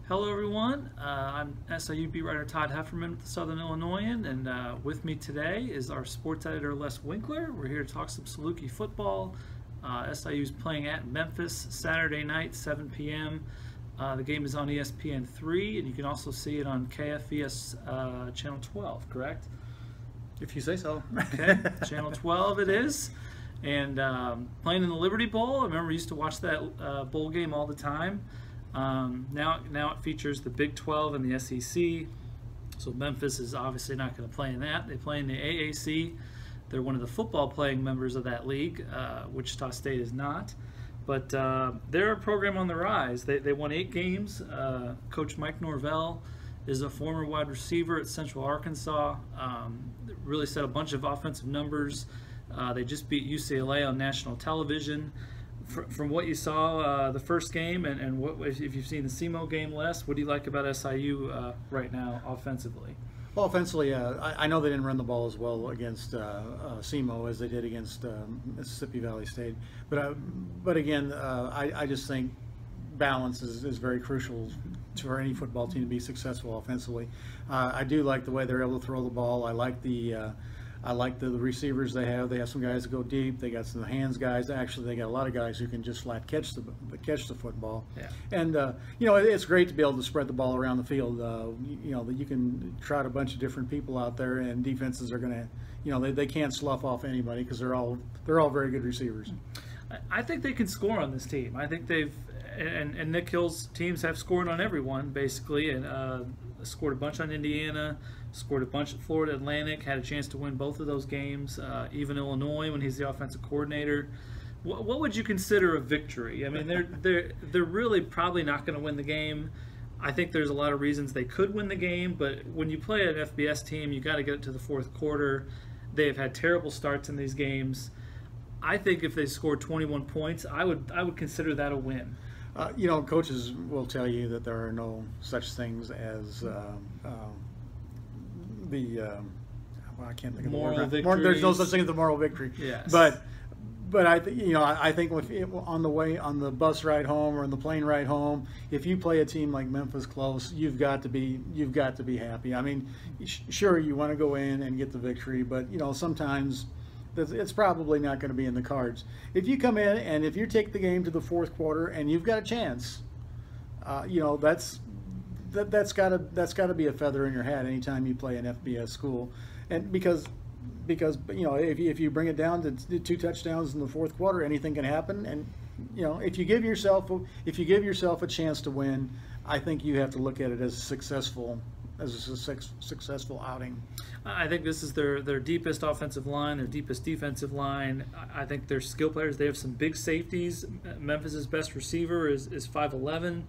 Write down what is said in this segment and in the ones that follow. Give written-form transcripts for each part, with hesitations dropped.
Hello everyone, I'm SIU beat writer Todd Hefferman with the Southern Illinoisan, and with me today is our sports editor Les Winkler. We're here to talk some Salukis football. SIU is playing at Memphis Saturday night, 7 p.m. The game is on ESPN3, and you can also see it on KFVS Channel 12, correct? If you say so. Okay, Channel 12 it is. And playing in the Liberty Bowl, I remember I used to watch that bowl game all the time. Now it features the Big 12 and the SEC, so Memphis is obviously not going to play in that. They play in the AAC. They're one of the football playing members of that league. Wichita State is not, but they're a program on the rise. They won 8 games. Coach Mike Norvell is a former wide receiver at Central Arkansas. Really set a bunch of offensive numbers. They just beat UCLA on national television. From what you saw the first game, and what if you've seen the SEMO game, Les, what do you like about SIU right now offensively? Well, offensively, I know they didn't run the ball as well against SEMO as they did against Mississippi Valley State. But again, I just think balance is very crucial for any football team to be successful offensively. I do like the way they're able to throw the ball. I like the receivers they have. They have some guys that go deep. They got some hands guys. Actually, they got a lot of guys who can just flat catch the football. Yeah. And it's great to be able to spread the ball around the field. That you can trot a bunch of different people out there, and defenses are going to, they can't slough off anybody because they're all very good receivers. I think they can score on this team. I think and Nick Hill's teams have scored on everyone basically, and scored a bunch on Indiana. Scored a bunch at Florida Atlantic, had a chance to win both of those games, even Illinois when he's the offensive coordinator. What would you consider a victory? I mean, they're really probably not going to win the game. I think there's a lot of reasons they could win the game, but when you play an FBS team, you got to get it to the fourth quarter. They have had terrible starts in these games. I think if they scored 21 points, I would consider that a win. Coaches will tell you that there are no such things as I can't think of moral the word. Victories. There's no such thing as the moral victory. Yes. But I think on the bus ride home or on the plane ride home, if you play a team like Memphis close, you've got to be happy. I mean, sure, you want to go in and get the victory, but sometimes it's probably not going to be in the cards. If you come in and if you take the game to the fourth quarter and you've got a chance, that's got to be a feather in your hat anytime you play an FBS school, and because if you bring it down to 2 touchdowns in the fourth quarter, anything can happen. And if you give yourself a chance to win, I think you have to look at it as a successful outing. I think this is their deepest offensive line, their deepest defensive line. I think they're skill players. They have some big safeties. Memphis's best receiver is 5'11".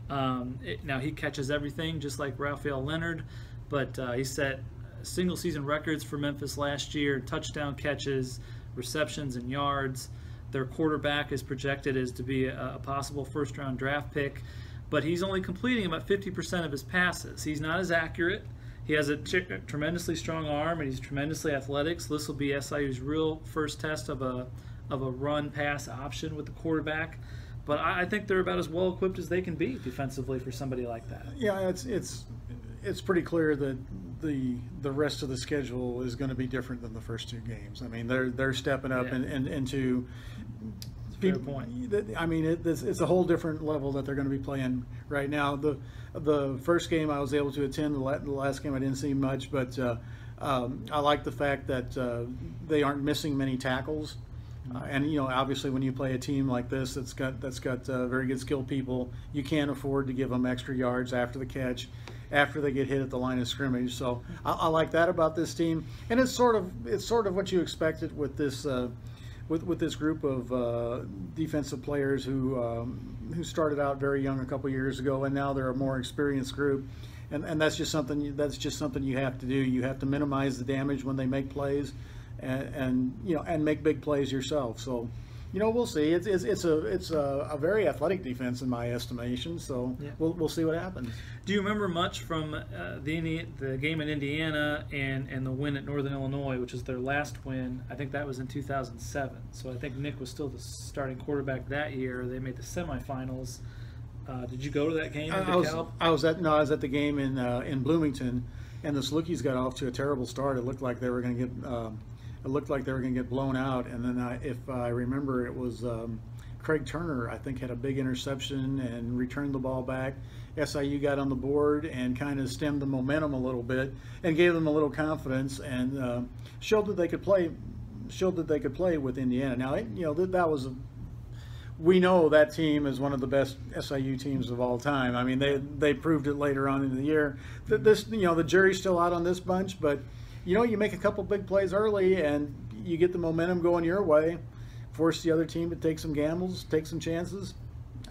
Now he catches everything just like Raphael Leonard, but he set single season records for Memphis last year: touchdown catches, receptions, and yards. Their quarterback is projected as to be a possible first-round draft pick, but he's only completing about 50% of his passes. He's not as accurate. He has a tremendously strong arm, and he's tremendously athletic. So this will be SIU's real first test of a run-pass option with the quarterback. But I think they're about as well equipped as they can be defensively for somebody like that. Yeah, it's pretty clear that the rest of the schedule is going to be different than the first 2 games. I mean, they're stepping up into. Fair point. I mean, it's a whole different level that they're going to be playing right now. The first game I was able to attend. The last game I didn't see much, but I like the fact that they aren't missing many tackles. And obviously, when you play a team like this that's got very good skilled people, you can't afford to give them extra yards after the catch, after they get hit at the line of scrimmage. So I like that about this team, and it's sort of what you expected with this with this group of defensive players who started out very young a couple years ago, and now they're a more experienced group. And that's just something you have to do. You have to minimize the damage when they make plays. And make big plays yourself. So, we'll see. It's a very athletic defense in my estimation. So yeah. We'll see what happens. Do you remember much from the game in Indiana and the win at Northern Illinois, which is their last win? I think that was in 2007. So I think Nick was still the starting quarterback that year. They made the semifinals. Did you go to that game? I was at the game in Bloomington, and the Salukis got off to a terrible start. It looked like they were going to get blown out, and then if I remember, it was Craig Turner, I think, had a big interception and returned the ball back. SIU got on the board and kind of stemmed the momentum a little bit and gave them a little confidence and showed that they could play. Showed that they could play with Indiana. Now, that was we know that team is one of the best SIU teams of all time. I mean, they proved it later on in the year. The jury's still out on this bunch, but you make a couple big plays early and you get the momentum going your way, force the other team to take some gambles, take some chances.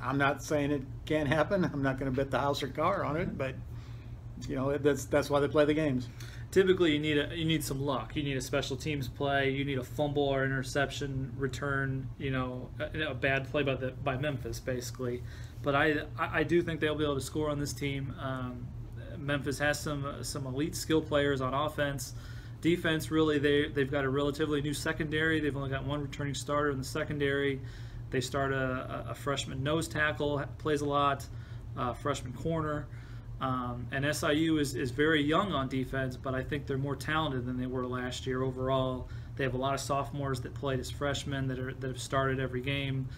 I'm not saying it can't happen. I'm not going to bet the house or car on it, but that's why they play the games. Typically, you need some luck. You need a special teams play. You need a fumble or interception return. A bad play by Memphis, basically. But I do think they'll be able to score on this team. Memphis has some elite skill players on offense. Defense, really, they've got a relatively new secondary. They've only got one returning starter in the secondary. They start a freshman nose tackle, plays a lot, freshman corner. And SIU is very young on defense, but I think they're more talented than they were last year overall. They have a lot of sophomores that played as freshmen that have started every game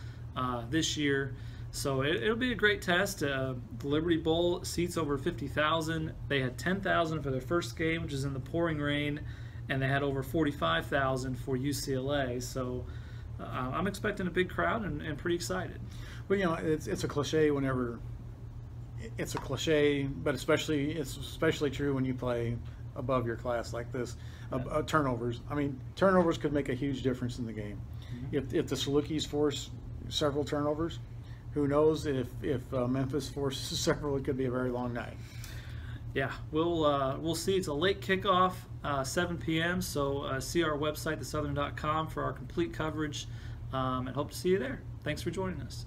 this year. So it'll be a great test. The Liberty Bowl seats over 50,000. They had 10,000 for their first game, which is in the pouring rain, and they had over 45,000 for UCLA. So I'm expecting a big crowd and pretty excited. Well, it's a cliche whenever. It's a cliche, but it's especially true when you play above your class like this. Turnovers. I mean, turnovers could make a huge difference in the game. Mm-hmm. If the Salukis force several turnovers, who knows? If Memphis forces several, it could be a very long night. Yeah, we'll see. It's a late kickoff, 7 p.m. So see our website, thesouthern.com, for our complete coverage, and hope to see you there. Thanks for joining us.